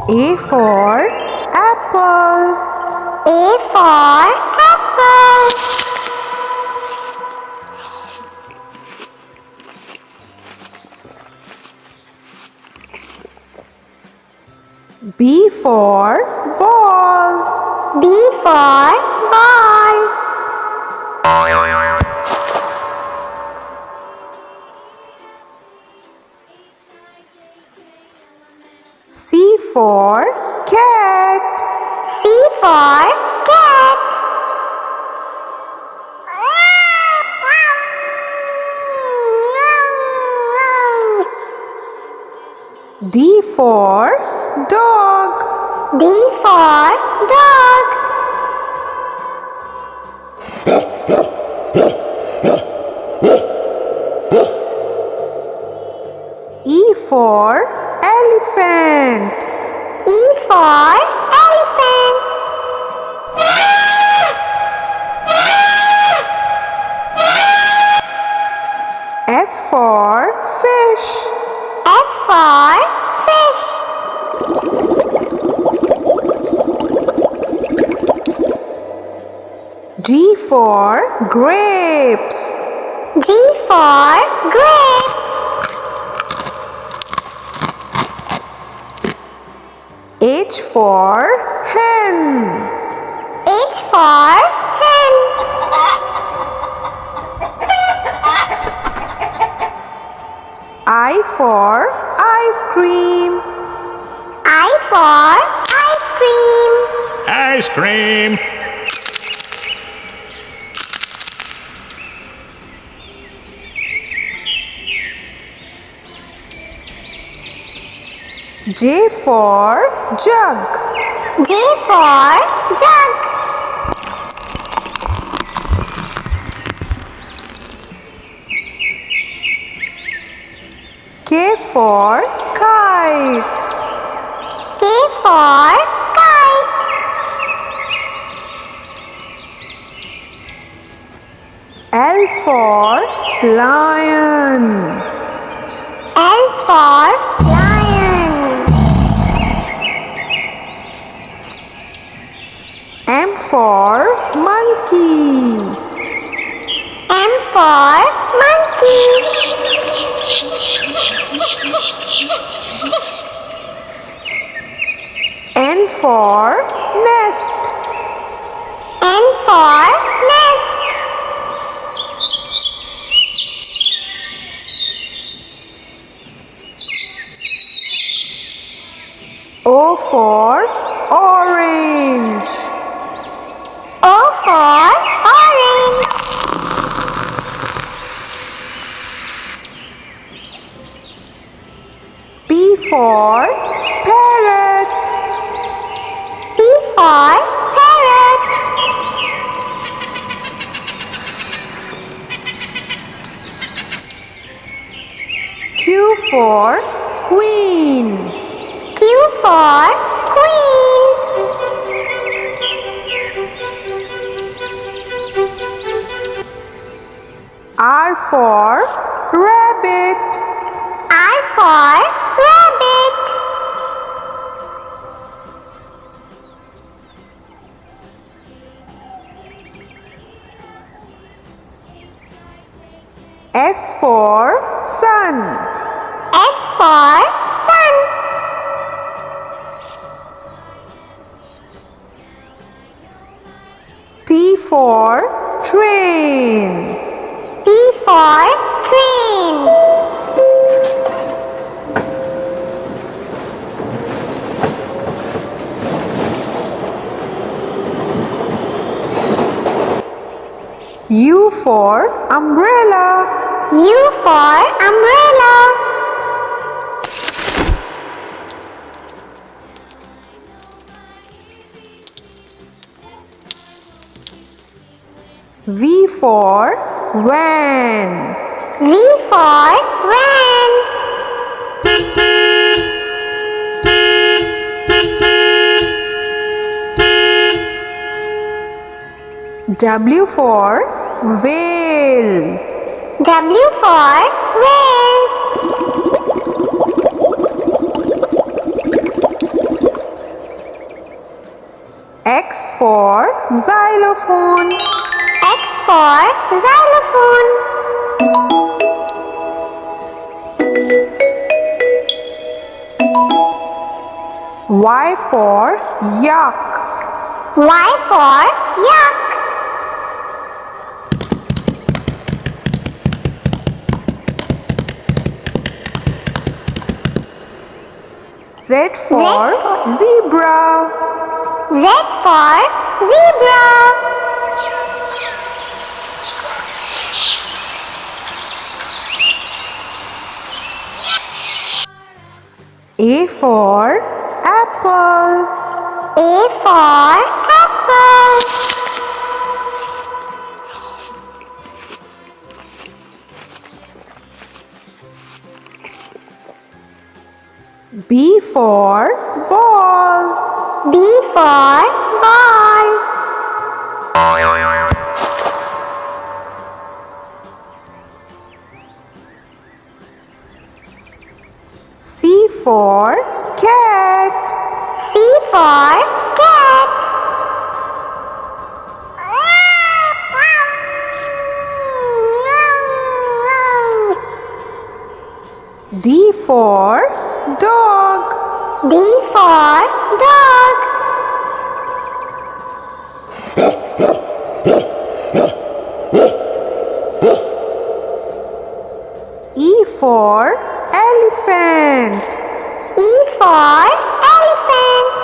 A for apple. A for apple. B for ball. B for ball. C for cat. C for cat. D for dog. D for dog. E for elephant. E for elephant. F for fish. F for fish. G for grapes. G for grapes. H for hen. H for hen. I for ice cream. I for ice cream. Ice cream. J for jug. J for jug. K for kite. K for kite. L for lion. L for lion. M for monkey. M for monkey. N for nest. N for nest. O for orange. O for orange. P for parrot. P for parrot. Q for queen. Q for queen. R for rabbit. R for rabbit. S for sun. S for sun. T for train. T for train. U for umbrella. U for umbrella. V for van. V for van. W for whale. W for whale. for xylophone. X for xylophone. Y for yak. Y for yak. Z for zebra. Z for zebra. A for apple. A for apple. B for ball. B for ball. C for cat. C for cat. D for dog. D for dog. E for elephant. E for elephant.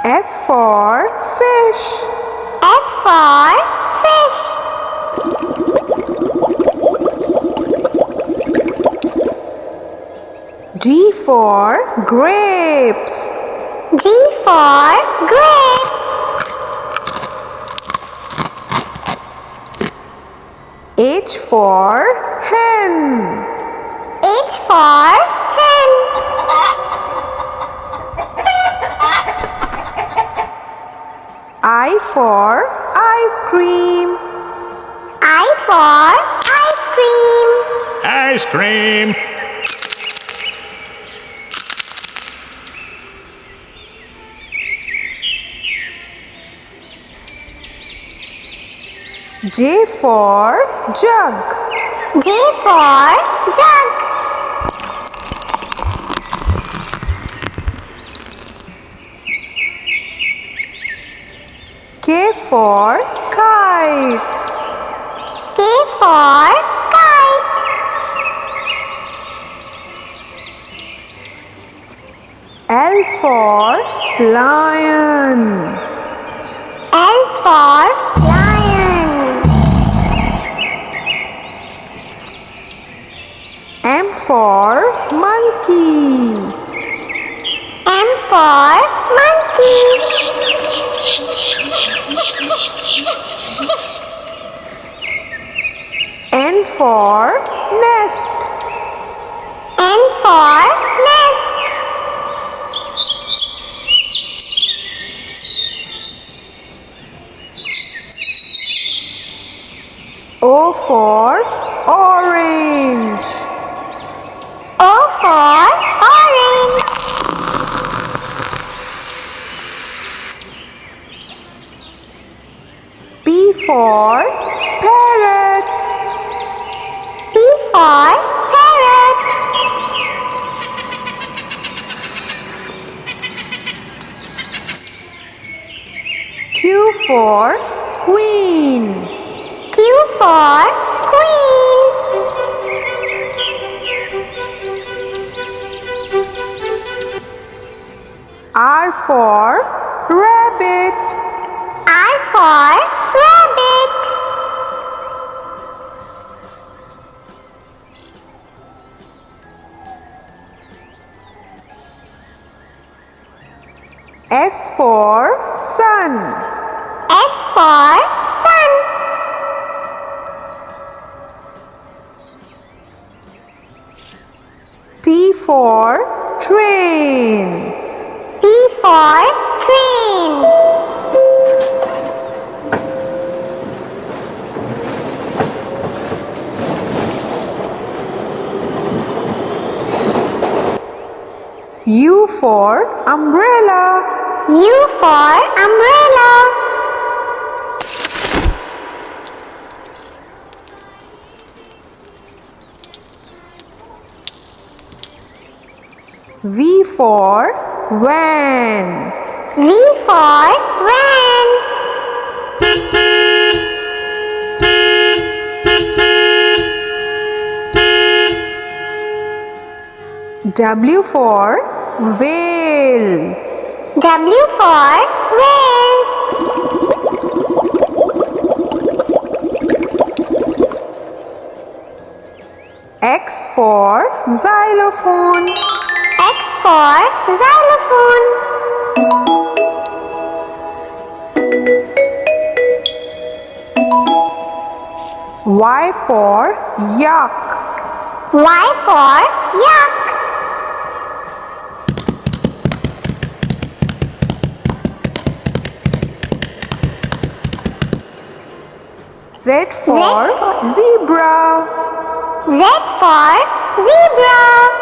F for fish. F for fish. G for grapes. G for grapes. H for hen. H for hen. I for ice cream. I for ice cream. Ice cream. J for jug. J for jug. K for kite. K for kite. L for lion. L for lion. M for monkey. M for monkey. N for nest. N for nest. O for orange. O for orange. P for parrot. P for parrot. Q for queen. Q for queen. R for rabbit. R for rabbit. S for sun. S for sun. T for train. T for train. U for umbrella. U for umbrella. V for van. V for van. W for whale. W for whale. X for xylophone. X for xylophone. Y for yak. Y for yak. Z for zebra. Z for zebra.